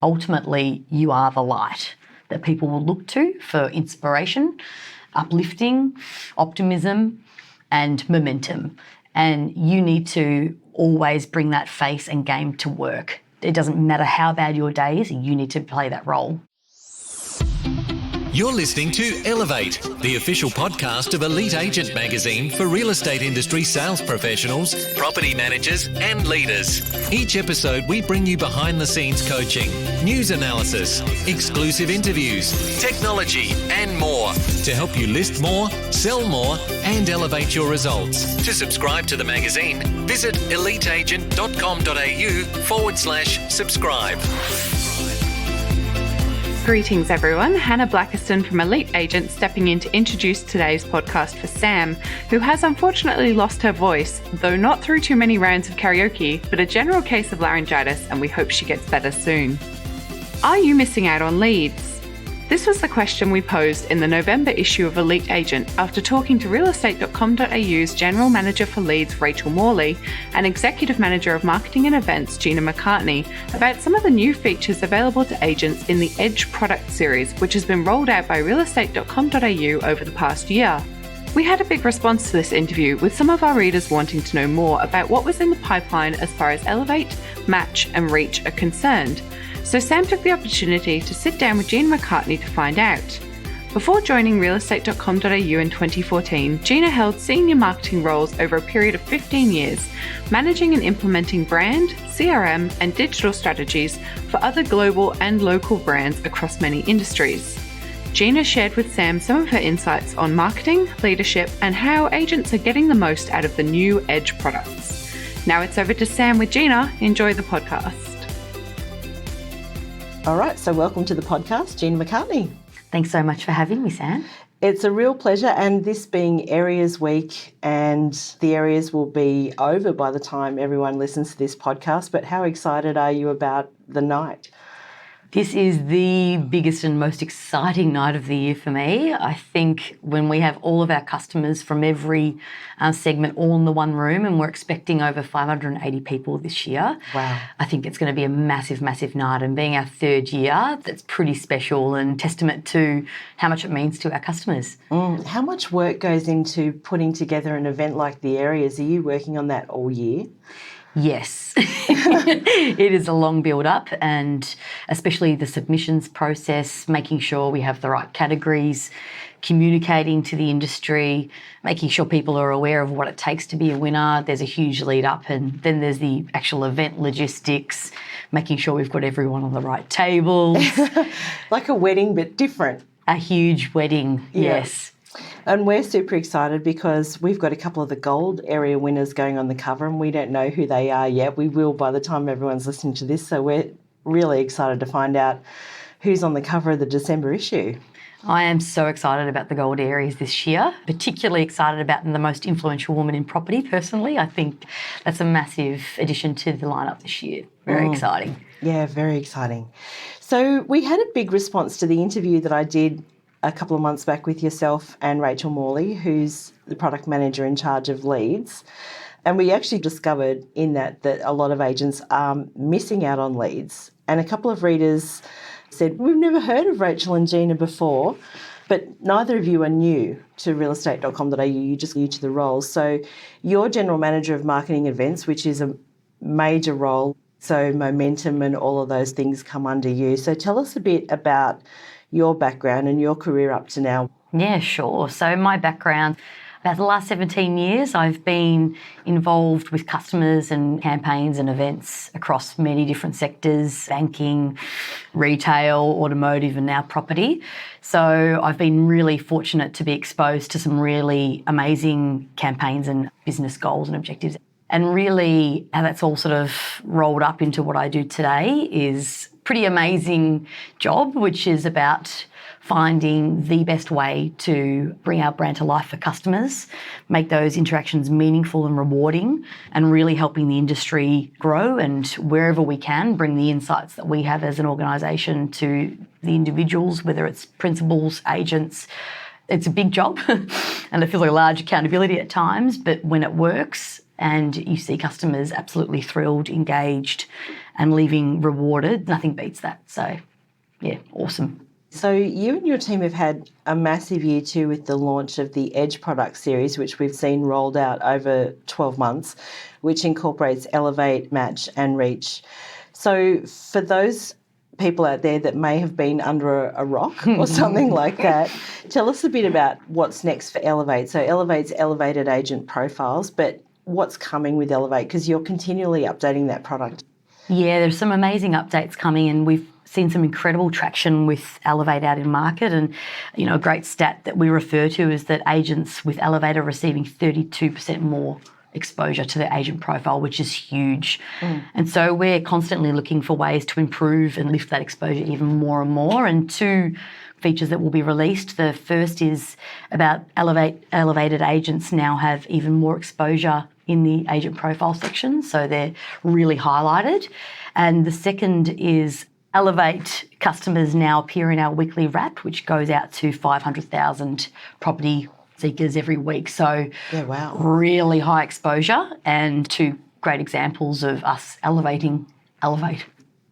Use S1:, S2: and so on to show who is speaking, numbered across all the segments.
S1: Ultimately, you are the light that people will look to for inspiration, uplifting, optimism, and momentum. And you need to always bring that face and game to work. It doesn't matter how bad your day is, you need to play that role.
S2: You're listening to Elevate, the official podcast of Elite Agent Magazine for real estate industry sales professionals, property managers, and leaders. Each episode, we bring you behind-the-scenes coaching, news analysis, exclusive interviews, technology, and more to help you list more, sell more, and elevate your results. To subscribe to the magazine, visit eliteagent.com.au/subscribe.
S3: Greetings everyone, Hannah Blackiston from Elite Agent stepping in to introduce today's podcast for Sam, who has unfortunately lost her voice, though not through too many rounds of karaoke, but a general case of laryngitis, and we hope she gets better soon. Are you missing out on leads? This was the question we posed in the November issue of Elite Agent after talking to realestate.com.au's General Manager for Leads, Rachel Morley, and Executive Manager of Marketing and Events, Gina McCartney, about some of the new features available to agents in the Edge product series, which has been rolled out by realestate.com.au over the past year. We had a big response to this interview, with some of our readers wanting to know more about what was in the pipeline as far as Elevate, Match, and Reach are concerned. So Sam took the opportunity to sit down with Gina McCartney to find out. Before joining realestate.com.au in 2014, Gina held senior marketing roles over a period of 15 years, managing and implementing brand, CRM, and digital strategies for other global and local brands across many industries. Gina shared with Sam some of her insights on marketing, leadership, and how agents are getting the most out of the new Edge products. Now it's over to Sam with Gina. Enjoy the podcast.
S4: All right, so welcome to the podcast, Gina McCartney.
S1: Thanks so much for having me, Sam.
S4: It's a real pleasure, and this being Areas Week, and the Areas will be over by the time everyone listens to this podcast, but how excited are you about the night?
S1: This is the biggest and most exciting night of the year for me. I think when we have all of our customers from every segment all in the one room, and we're expecting over 580 people this year.
S4: Wow.
S1: I think it's going to be a massive, massive night. And being our third year, that's pretty special and testament to how much it means to our customers.
S4: How much work goes into putting together an event like the Areas? Are you working on that all year?
S1: Yes, it is a long build-up, and especially the submissions process, making sure we have the right categories, communicating to the industry, making sure people are aware of what it takes to be a winner. There's a huge lead-up, and then there's the actual event logistics, making sure we've got everyone on the right tables.
S4: Like a wedding, but different.
S1: A huge wedding, yes.
S4: And we're super excited because we've got a couple of the gold area winners going on the cover, and we don't know who they are yet. We will by the time everyone's listening to this, so we're really excited to find out who's on the cover of the December issue.
S1: I am so excited about the gold areas this year, particularly excited about the most influential woman in property personally. I think that's a massive addition to the lineup this year. Very exciting.
S4: Yeah, very exciting. So we had a big response to the interview that I did a couple of months back with yourself and Rachel Morley, who's the product manager in charge of leads. And we actually discovered in that a lot of agents are missing out on leads. And a couple of readers said, we've never heard of Rachel and Gina before, but neither of you are new to realestate.com.au, you're just new to the roles. So you're General Manager of Marketing Events, which is a major role. So momentum and all of those things come under you. So tell us a bit about your background and your career up to now.
S1: Yeah, sure. So my background, about the last 17 years, I've been involved with customers and campaigns and events across many different sectors, banking, retail, automotive, and now property. So I've been really fortunate to be exposed to some really amazing campaigns and business goals and objectives. And really how that's all sort of rolled up into what I do today is pretty amazing job, which is about finding the best way to bring our brand to life for customers, make those interactions meaningful and rewarding, and really helping the industry grow, and wherever we can, bring the insights that we have as an organisation to the individuals, whether it's principals, agents. It's a big job and it feels like a large accountability at times, but when it works and you see customers absolutely thrilled, engaged, and leaving rewarded. Nothing beats that. So, yeah, awesome.
S4: So you and your team have had a massive year too with the launch of the Edge product series, which we've seen rolled out over 12 months, which incorporates Elevate, Match and Reach. So for those people out there that may have been under a rock or something like that, tell us a bit about what's next for Elevate. So Elevate's elevated agent profiles, but what's coming with Elevate? Because you're continually updating that product.
S1: Yeah, there's some amazing updates coming, and we've seen some incredible traction with Elevate out in market. And, you know, a great stat that we refer to is that agents with Elevate are receiving 32% more exposure to their agent profile, which is huge. And so we're constantly looking for ways to improve and lift that exposure even more and more. And 2 features that will be released. The first is about elevated agents now have even more exposure in the agent profile section, so they're really highlighted. And the second is Elevate customers now appear in our weekly wrap, which goes out to 500,000 property seekers every week. So
S4: Yeah, wow.
S1: really high exposure, and 2 great examples of us elevating Elevate.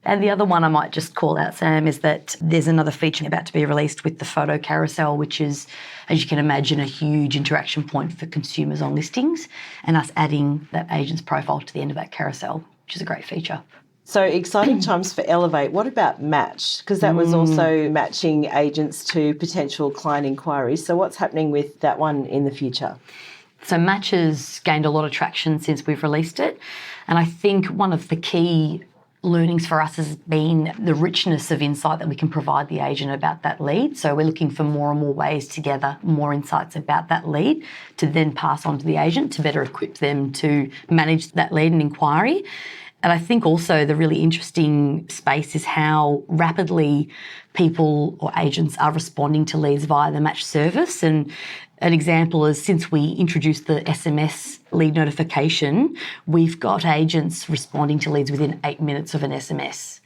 S1: And the other one I might just call out, Sam, is that there's another feature about to be released with the photo carousel, which is, as you can imagine, a huge interaction point for consumers on listings, and us adding that agent's profile to the end of that carousel, which is a great feature.
S4: So exciting times for Elevate. What about Match? Because that was also matching agents to potential client inquiries. So what's happening with that one in the future?
S1: So Match has gained a lot of traction since we've released it. And I think one of the key learnings for us has been the richness of insight that we can provide the agent about that lead. So we're looking for more and more ways to gather more insights about that lead to then pass on to the agent to better equip them to manage that lead and inquiry. And I think also the really interesting space is how rapidly people or agents are responding to leads via the Match service. And an example is, since we introduced the SMS lead notification, we've got agents responding to leads within 8 minutes of an SMS.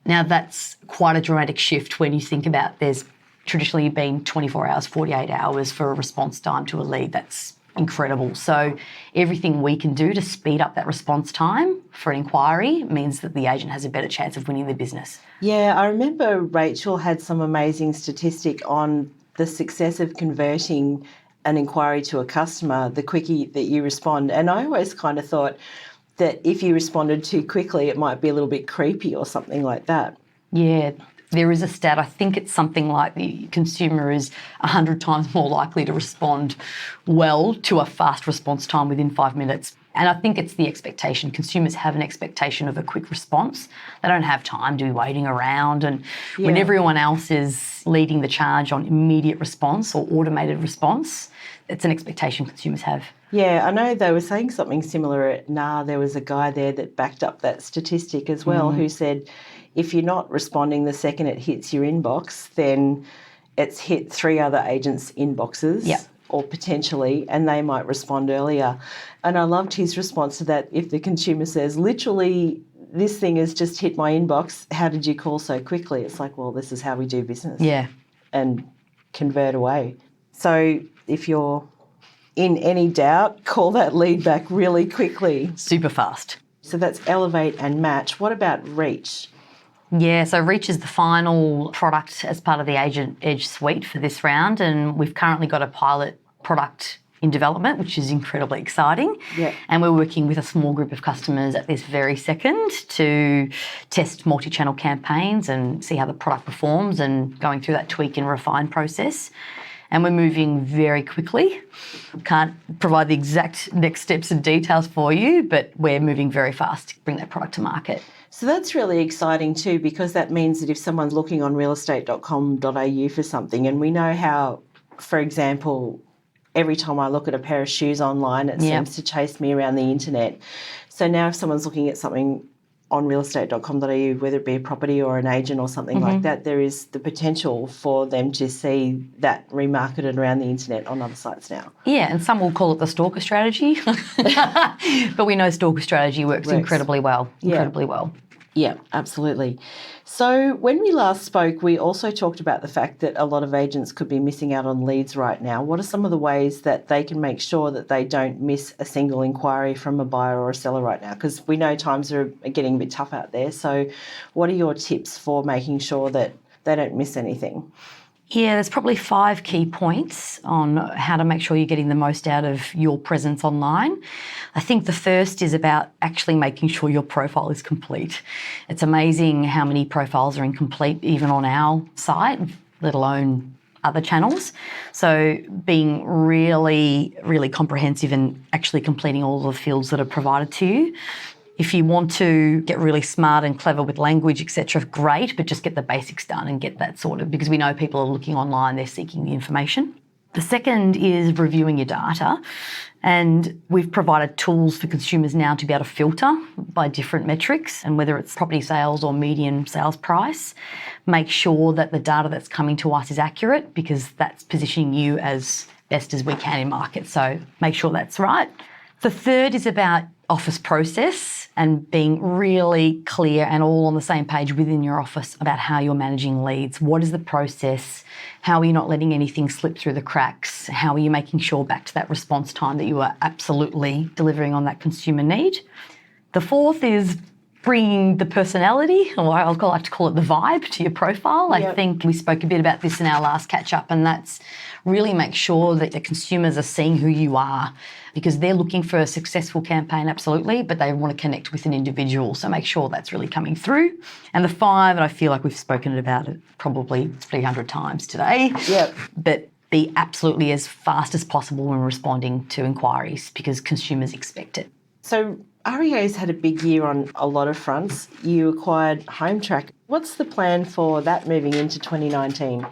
S1: Now, that's quite a dramatic shift when you think about there's traditionally been 24 hours, 48 hours for a response time to a lead. That's incredible. So everything we can do to speed up that response time for an inquiry means that the agent has a better chance of winning the business.
S4: Yeah, I remember Rachel had some amazing statistic on the success of converting an inquiry to a customer the quicker that you respond. And I always kind of thought that if you responded too quickly, it might be a little bit creepy or something like that.
S1: Yeah, there is a stat. I think it's something like the consumer is 100 times more likely to respond well to a fast response time within 5 minutes. And I think it's the expectation. Consumers have an expectation of a quick response. They don't have time to be waiting around. And when everyone else is leading the charge on immediate response or automated response, it's an expectation consumers have.
S4: Yeah, I know they were saying something similar at NAR. There was a guy there that backed up that statistic as well, who said if you're not responding the second it hits your inbox, then it's hit 3 other agents' inboxes.
S1: Yep.
S4: Or potentially, and they might respond earlier. And I loved his response to that. If the consumer says, literally, this thing has just hit my inbox, how did you call so quickly? It's like, well, this is how we do business.
S1: Yeah.
S4: And convert away. So if you're in any doubt, call that lead back really quickly.
S1: Super fast.
S4: So that's Elevate and Match. What about Reach?
S1: Yeah, so Reach is the final product as part of the Agent Edge suite for this round, and we've currently got a pilot product in development, which is incredibly exciting.
S4: Yeah.
S1: And we're working with a small group of customers at this very second to test multi-channel campaigns and see how the product performs, and going through that tweak and refine process. And we're moving very quickly. Can't provide the exact next steps and details for you, but we're moving very fast to bring that product to market.
S4: So that's really exciting too, because that means that if someone's looking on realestate.com.au for something, and we know how, for example, every time I look at a pair of shoes online, it seems to chase me around the internet. So now if someone's looking at something on realestate.com.au, whether it be a property or an agent or something like that, there is the potential for them to see that remarketed around the internet on other sites now.
S1: Yeah, and some will call it the stalker strategy, but we know stalker strategy works incredibly well, incredibly well.
S4: Yeah, absolutely. So when we last spoke, we also talked about the fact that a lot of agents could be missing out on leads right now. What are some of the ways that they can make sure that they don't miss a single inquiry from a buyer or a seller right now? Because we know times are getting a bit tough out there. So what are your tips for making sure that they don't miss anything?
S1: Yeah, there's probably 5 key points on how to make sure you're getting the most out of your presence online. I think the first is about actually making sure your profile is complete. It's amazing how many profiles are incomplete even on our site, let alone other channels. So being really, really comprehensive and actually completing all the fields that are provided to you. If you want to get really smart and clever with language, etc., great, but just get the basics done and get that sorted, because we know people are looking online, they're seeking the information. The second is reviewing your data, and we've provided tools for consumers now to be able to filter by different metrics, and whether it's property sales or median sales price, make sure that the data that's coming to us is accurate, because that's positioning you as best as we can in market. So make sure that's right. The third is about office process and being really clear and all on the same page within your office about how you're managing leads. What is the process? How are you not letting anything slip through the cracks? How are you making sure, back to that response time, that you are absolutely delivering on that consumer need? The fourth is bringing the personality, or I like to call it the vibe, to your profile.
S4: Yep.
S1: I think we spoke a bit about this in our last catch up, and that's really make sure that the consumers are seeing who you are, because they're looking for a successful campaign, absolutely, but they want to connect with an individual. So make sure that's really coming through. And the 5, and I feel like we've spoken about it probably 300 times today,
S4: Yep.
S1: but be absolutely as fast as possible when responding to inquiries, because consumers expect it.
S4: So REA's had a big year on a lot of fronts. You acquired HomeTrack. What's the plan for that moving into 2019?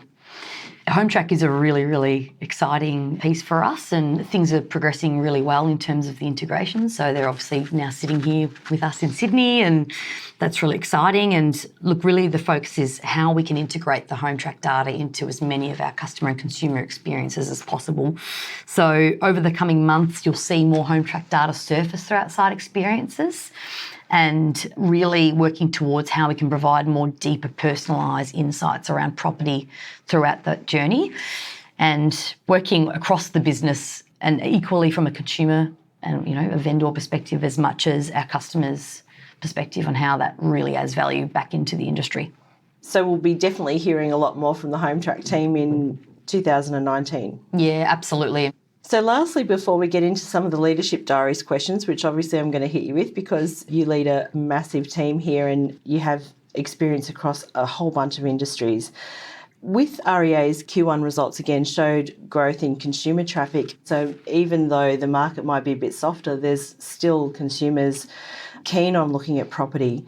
S1: HomeTrack is a really, really exciting piece for us, and things are progressing really well in terms of the integration. So they're obviously now sitting here with us in Sydney, and that's really exciting. And look, really the focus is how we can integrate the HomeTrack data into as many of our customer and consumer experiences as possible. So over the coming months, you'll see more HomeTrack data surface throughout site experiences, and really working towards how we can provide more deeper personalised insights around property throughout that journey, and working across the business and equally from a consumer and a vendor perspective as much as our customers' perspective on how that really adds value back into the industry.
S4: So we'll be definitely hearing a lot more from the HomeTrack team in 2019.
S1: Yeah, absolutely.
S4: So lastly, before we get into some of the Leadership Diaries questions, which obviously I'm going to hit you with because you lead a massive team here and you have experience across a whole bunch of industries. With REA's Q1 results again showed growth in consumer traffic. So even though the market might be a bit softer, there's still consumers keen on looking at property.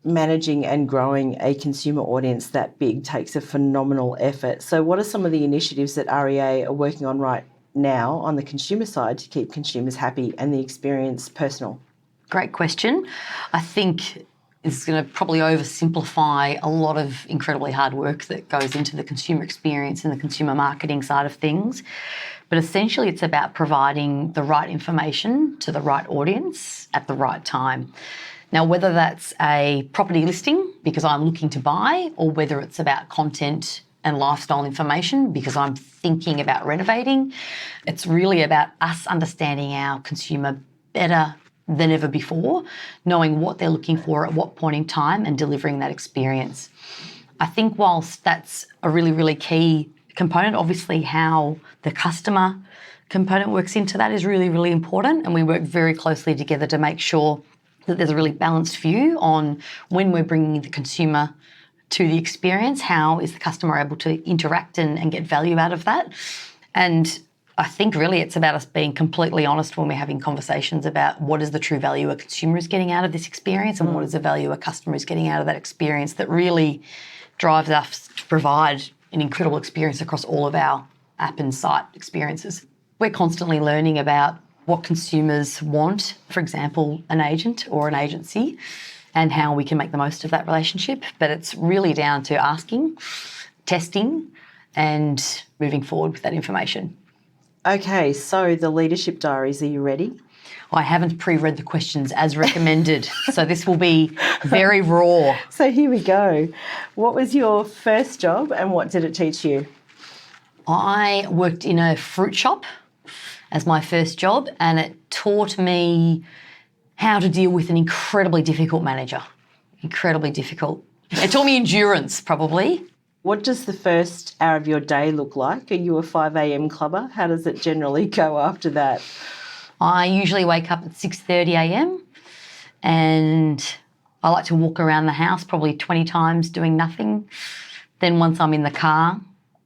S4: Managing and growing a consumer audience that big takes a phenomenal effort. So what are some of the initiatives that REA are working on right now on the consumer side to keep consumers happy and the experience personal?
S1: Great question. I think it's going to probably oversimplify a lot of incredibly hard work that goes into the consumer experience and the consumer marketing side of things. But essentially it's about providing the right information to the right audience at the right time. Now, whether that's a property listing because I'm looking to buy, or whether it's about content and lifestyle information because I'm thinking about renovating, it's really about us understanding our consumer better than ever before, knowing what they're looking for at what point in time and delivering that experience. I think whilst that's a really, really key component, obviously how the customer component works into that is really, really important, and we work very closely together to make sure that there's a really balanced view on when we're bringing the consumer to the experience, how is the customer able to interact and get value out of that. And I think really it's about us being completely honest when we're having conversations about what is the true value a consumer is getting out of this experience and what is the value a customer is getting out of that experience that really drives us to provide an incredible experience across all of our app and site experiences. We're constantly learning about what consumers want, for example, an agent or an agency, and how we can make the most of that relationship. But it's really down to asking, testing, and moving forward with that information.
S4: Okay, so the Leadership Diaries, are you ready?
S1: I haven't pre-read the questions as recommended, so this will be very raw.
S4: So here we go. What was your first job and what did it teach you?
S1: I worked in a fruit shop as my first job, and it taught me how to deal with an incredibly difficult manager. Incredibly difficult. It taught me endurance, probably.
S4: What does the first hour of your day look like? Are you a 5 a.m. clubber? How does it generally go after that?
S1: I usually wake up at 6:30 a.m. and I like to walk around the house probably 20 times doing nothing. Then once I'm in the car,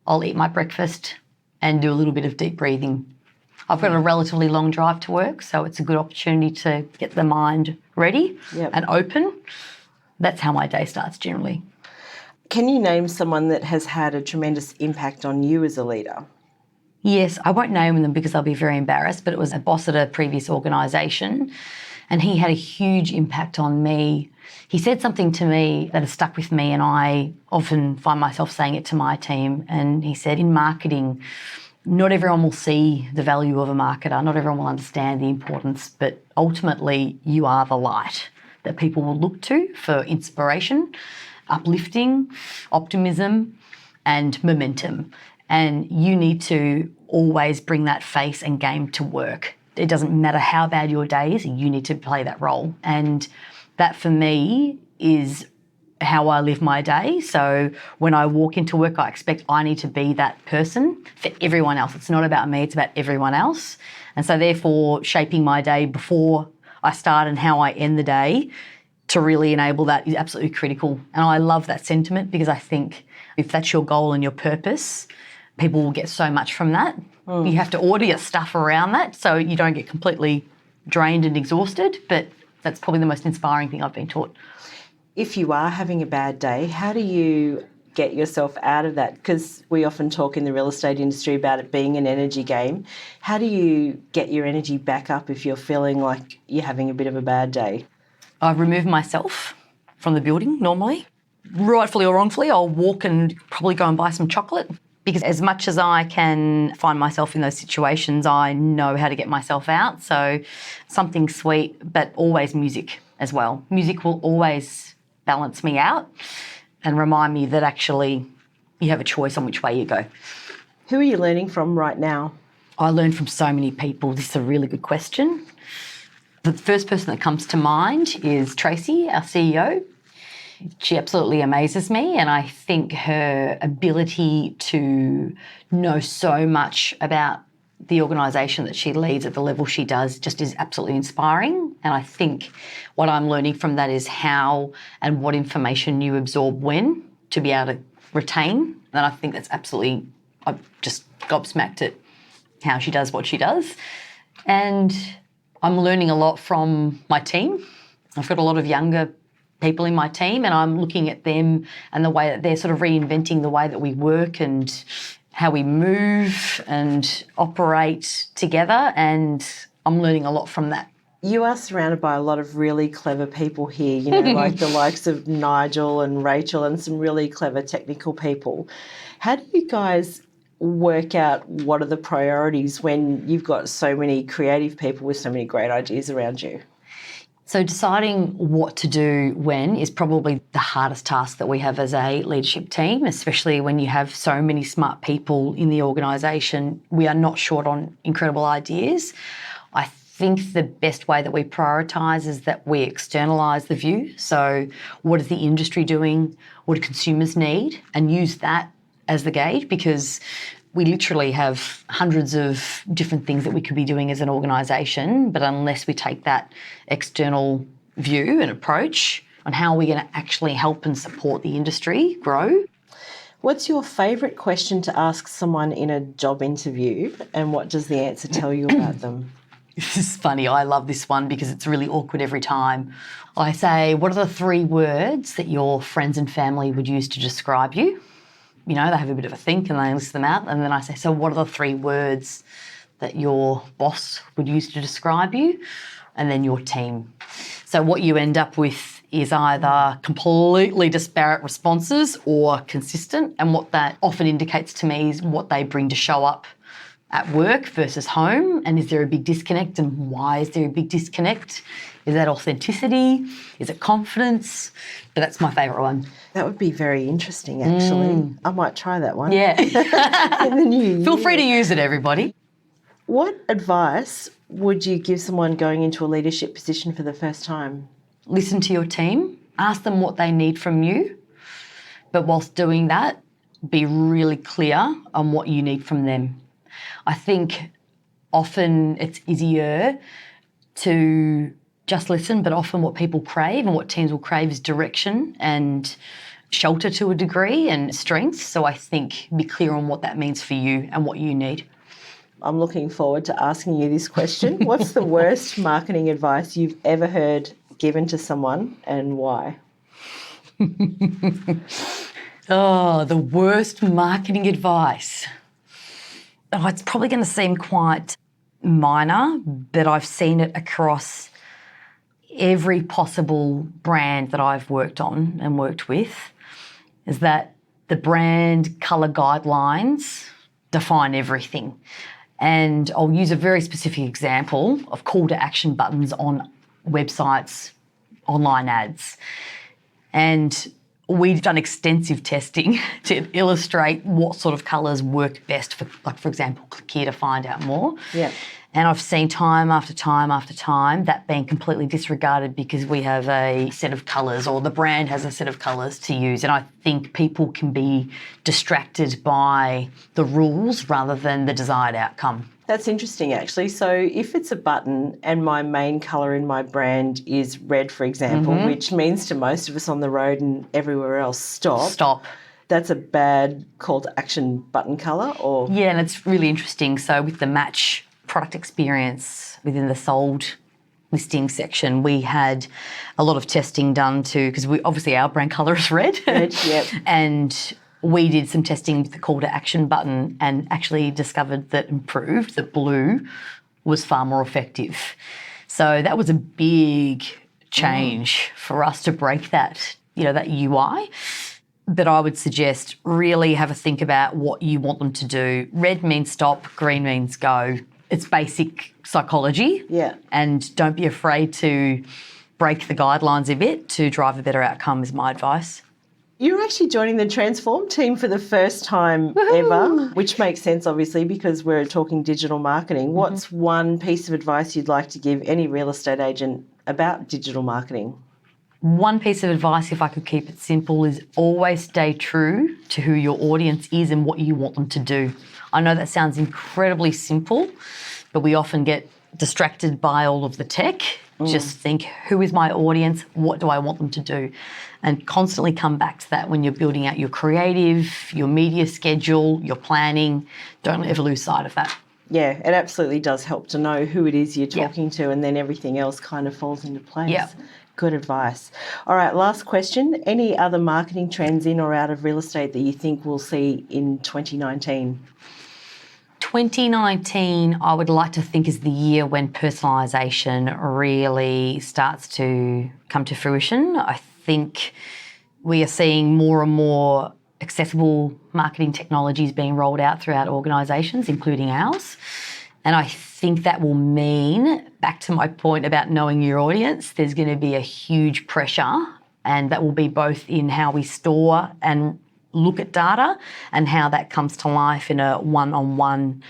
S1: I'll eat my breakfast and do a little bit of deep breathing. I've got a relatively long drive to work, so it's a good opportunity to get the mind ready and open. That's how my day starts generally.
S4: Can you name someone that has had a tremendous impact on you as a leader?
S1: Yes, I won't name them because I'll be very embarrassed, but it was a boss at a previous organisation and he had a huge impact on me. He said something to me that has stuck with me and I often find myself saying it to my team. And he said, in marketing, not everyone will see the value of a marketer, not everyone will understand the importance, but ultimately you are the light that people will look to for inspiration, uplifting, optimism and momentum. And you need to always bring that face and game to work. It doesn't matter how bad your day is, you need to play that role. And that for me is how I live my day. So when I walk into work, I expect I need to be that person for everyone else. It's not about me, it's about everyone else. And so therefore shaping my day before I start and how I end the day to really enable that is absolutely critical. And I love that sentiment because I think if that's your goal and your purpose, people will get so much from that. You have to order your stuff around that so you don't get completely drained and exhausted, but that's probably the most inspiring thing I've been taught.
S4: If you are having a bad day, how do you get yourself out of that? Because we often talk in the real estate industry about it being an energy game. How do you get your energy back up if you're feeling like you're having a bit of a bad day?
S1: I remove myself from the building normally. Rightfully or wrongfully, I'll walk and probably go and buy some chocolate because as much as I can find myself in those situations, I know how to get myself out. So something sweet, but always music as well. Music will always balance me out and remind me that actually you have a choice on which way you go.
S4: Who are you learning from right now?
S1: I learn from so many people. This is a really good question. The first person that comes to mind is Tracy, our CEO. She absolutely amazes me, and I think her ability to know so much about the organisation that she leads at the level she does just is absolutely inspiring. And I think what I'm learning from that is how and what information you absorb when to be able to retain. And I think that's absolutely, I've just gobsmacked at how she does what she does. And I'm learning a lot from my team. I've got a lot of younger people in my team and I'm looking at them and the way that they're sort of reinventing the way that we work and how we move and operate together, and I'm learning a lot from that.
S4: You are surrounded by a lot of really clever people here, you know, like the likes of Nigel and Rachel and some really clever technical people. How do you guys work out what are the priorities when you've got so many creative people with so many great ideas around you?
S1: So deciding what to do when is probably the hardest task that we have as a leadership team, especially when you have so many smart people in the organisation. We are not short on incredible ideas. I think the best way that we prioritise is that we externalise the view. So what is the industry doing? What do consumers need? And use that as the gauge, because we literally have hundreds of different things that we could be doing as an organisation, but unless we take that external view and approach on how we're going to actually help and support the industry grow.
S4: What's your favourite question to ask someone in a job interview, and what does the answer tell you about them?
S1: This is funny. I love this one because it's really awkward every time. I say, what are the 3 words that your friends and family would use to describe you? You know, they have a bit of a think and they list them out. And then I say, so what are the 3 words that your boss would use to describe you? And then your team. So what you end up with is either completely disparate responses or consistent. And what that often indicates to me is what they bring to show up at work versus home? And is there a big disconnect? And why is there a big disconnect? Is that authenticity? Is it confidence? But that's my favourite one.
S4: That would be very interesting, actually. I might try that one.
S1: Yeah.
S4: In the new year.
S1: Feel free to use it, everybody.
S4: What advice would you give someone going into a leadership position for the first time?
S1: Listen to your team. Ask them what they need from you. But whilst doing that, be really clear on what you need from them. I think often it's easier to just listen, but often what people crave and what teams will crave is direction and shelter to a degree and strengths. So I think be clear on what that means for you and what you need.
S4: I'm looking forward to asking you this question. What's the worst marketing advice you've ever heard given to someone and why?
S1: Oh, the worst marketing advice. Oh, it's probably going to seem quite minor, but I've seen it across every possible brand that I've worked on and worked with, is that the brand colour guidelines define everything. And I'll use a very specific example of call to action buttons on websites, online ads. And we've done extensive testing to illustrate what sort of colours work best for, like, for example, click here to find out more.
S4: Yeah.
S1: And I've seen time after time after time that being completely disregarded because we have a set of colours or the brand has a set of colours to use. And I think people can be distracted by the rules rather than the desired outcome.
S4: That's interesting, actually. So if it's a button and my main colour in my brand is red, for example, which means to most of us on the road and everywhere else, stop. That's a bad call to action button colour, or?
S1: Yeah, and it's really interesting. So with the match product experience within the sold listing section, we had a lot of testing done because we obviously our brand colour is red.
S4: Yep.
S1: And we did some testing with the call to action button and actually discovered that blue was far more effective. So that was a big change for us to break that, that UI. But I would suggest really have a think about what you want them to do. Red means stop, green means go. It's basic psychology.
S4: Yeah.
S1: And don't be afraid to break the guidelines a bit to drive a better outcome is my advice.
S4: You're actually joining the Transform team for the first time ever, which makes sense, obviously, because we're talking digital marketing. What's one piece of advice you'd like to give any real estate agent about digital marketing?
S1: One piece of advice, if I could keep it simple, is always stay true to who your audience is and what you want them to do. I know that sounds incredibly simple, but we often get distracted by all of the tech. Just think, who is my audience? What do I want them to do? And constantly come back to that when you're building out your creative, your media schedule, your planning. Don't ever lose sight of that.
S4: Yeah, it absolutely does help to know who it is you're talking to, and then everything else kind of falls into place.
S1: Yeah.
S4: Good advice. All right, last question. Any other marketing trends in or out of real estate that you think we'll see in 2019?
S1: 2019, I would like to think, is the year when personalisation really starts to come to fruition. I think we are seeing more and more accessible marketing technologies being rolled out throughout organisations, including ours. And I think that will mean, back to my point about knowing your audience, there's going to be a huge pressure, and that will be both in how we store and look at data and how that comes to life in a one-on-one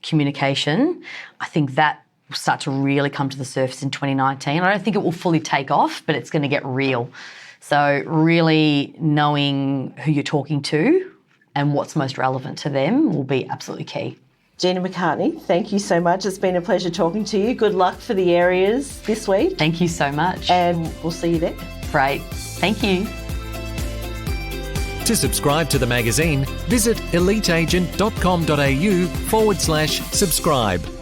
S1: communication. I think that will start to really come to the surface in 2019. I don't think it will fully take off, but it's going to get real. So really knowing who you're talking to and what's most relevant to them will be absolutely key.
S4: Gina McCartney, thank you so much. It's been a pleasure talking to you. Good luck for the areas this week.
S1: Thank you so much.
S4: And we'll see you there.
S1: Great. Thank you.
S2: To subscribe to the magazine, visit eliteagent.com.au/subscribe.